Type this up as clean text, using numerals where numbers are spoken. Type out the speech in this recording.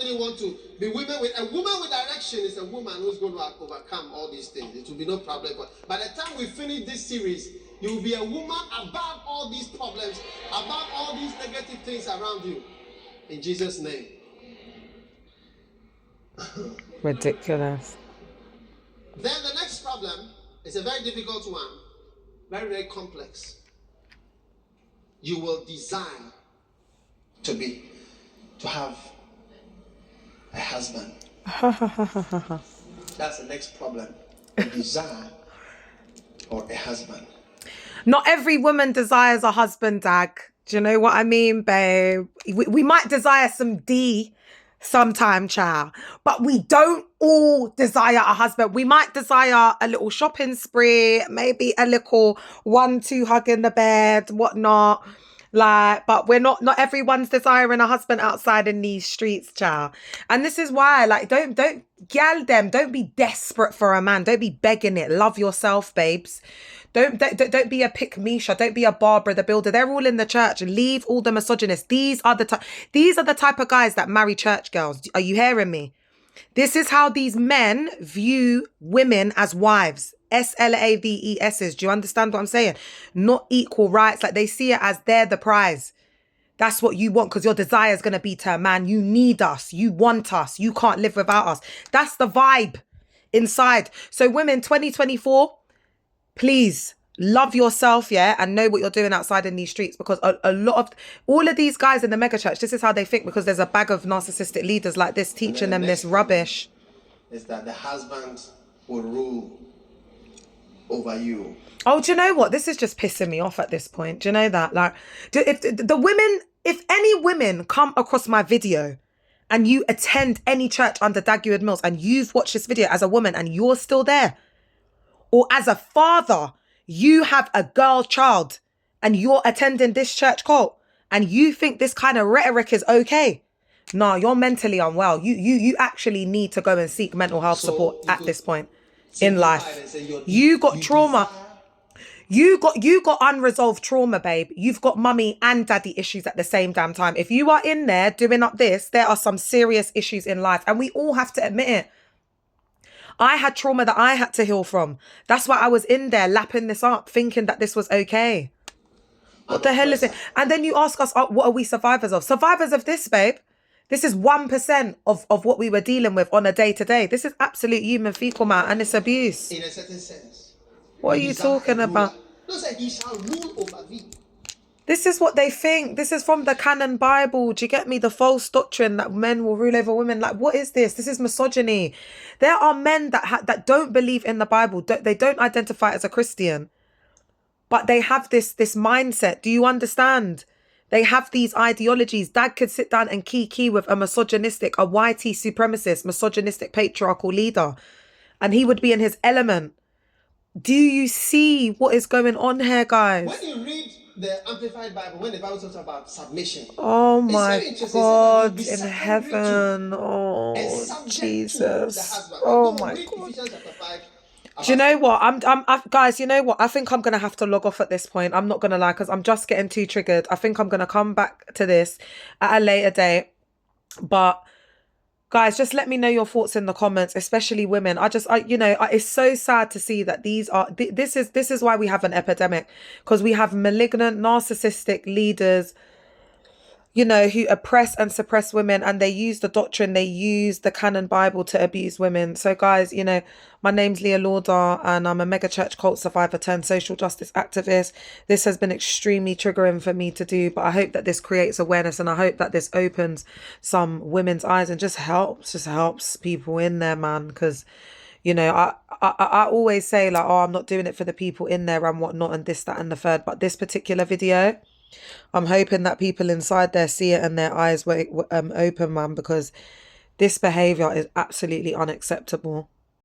You want to be women with a woman with direction is a woman who's going to overcome all these things. It will be no problem. But by the time we finish this series, you will be a woman above all these problems, above all these negative things around you. In Jesus' name. Ridiculous. Then the next problem is a very difficult one, very, very complex. You will desire to have a husband. That's the next problem. A desire for a husband. Not every woman desires a husband, Dag. Do you know what I mean, babe? We might desire some D sometime, child, but we don't all desire a husband. We might desire a little shopping spree, maybe a little 1-2 hug in the bed, whatnot. Like, but we're not everyone's desiring a husband outside in these streets, child. And this is why, like, don't be desperate for a man. Don't be begging it. Love yourself, babes. Don't be a pick-misha. Don't be a Barbara the Builder. They're all in the church. Leave all the misogynists. These are the type of guys that marry church girls. Are you hearing me? This is how these men view women as wives. SLAVESs. Do you understand what I'm saying? Not equal rights. Like, they see it as they're the prize. That's what you want, because your desire is going to be to a man. You need us. You want us. You can't live without us. That's the vibe inside. So women, 2024, please love yourself, yeah, and know what you're doing outside in these streets, because a lot of all of these guys in the mega church, this is how they think, because there's a bag of narcissistic leaders like this teaching them this rubbish. Is that the husband will rule over you. Oh, do you know what? This is just pissing me off at this point. Do you know that? Like, if any women come across my video and you attend any church under Dag Heward Mills and you've watched this video as a woman and you're still there, or as a father, you have a girl child and you're attending this church cult and you think this kind of rhetoric is okay, no, you're mentally unwell. You actually need to go and seek mental health support at this point in life. You got trauma. You got unresolved trauma, babe. You've got mummy and daddy issues at the same damn time. If you are in there doing up this, there are some serious issues in life, and we all have to admit it. I had trauma that I had to heal from. That's why I was in there lapping this up, thinking that this was okay. What the hell is it? And then you ask us, what are we survivors of? Survivors of this, babe. This is 1% of what we were dealing with on a day-to-day. This is absolute human fecal matter, and it's abuse. In a certain sense. What are you talking about? No, sir, he shall rule over thee. This is what they think. This is from the canon Bible. Do you get me? The false doctrine that men will rule over women. Like, what is this? This is misogyny. There are men that don't believe in the Bible. They don't identify as a Christian, but they have this mindset. Do you understand? They have these ideologies. Dad could sit down and key with a misogynistic, a YT supremacist, misogynistic patriarchal leader, and he would be in his element. Do you see what is going on here, guys? When you read the Amplified Bible, when the Bible talks about submission, oh my God in heaven, oh Jesus, oh my God. Do you know what? Guys, you know what? I think I'm going to have to log off at this point. I'm not going to lie, because I'm just getting too triggered. I think I'm going to come back to this at a later date. But guys, just let me know your thoughts in the comments, especially women. It's so sad to see that this is why we have an epidemic, because we have malignant, narcissistic leaders, you know, who oppress and suppress women, and they use the doctrine, they use the canon Bible to abuse women. So guys, you know, my name's Leah Lauder and I'm a mega church cult survivor turned social justice activist. This has been extremely triggering for me to do, but I hope that this creates awareness, and I hope that this opens some women's eyes and just helps people in there, man. Because, you know, I always say, like, oh, I'm not doing it for the people in there and whatnot and this, that and the third, but this particular video, I'm hoping that people inside there see it and their eyes were open, man, because this behaviour is absolutely unacceptable.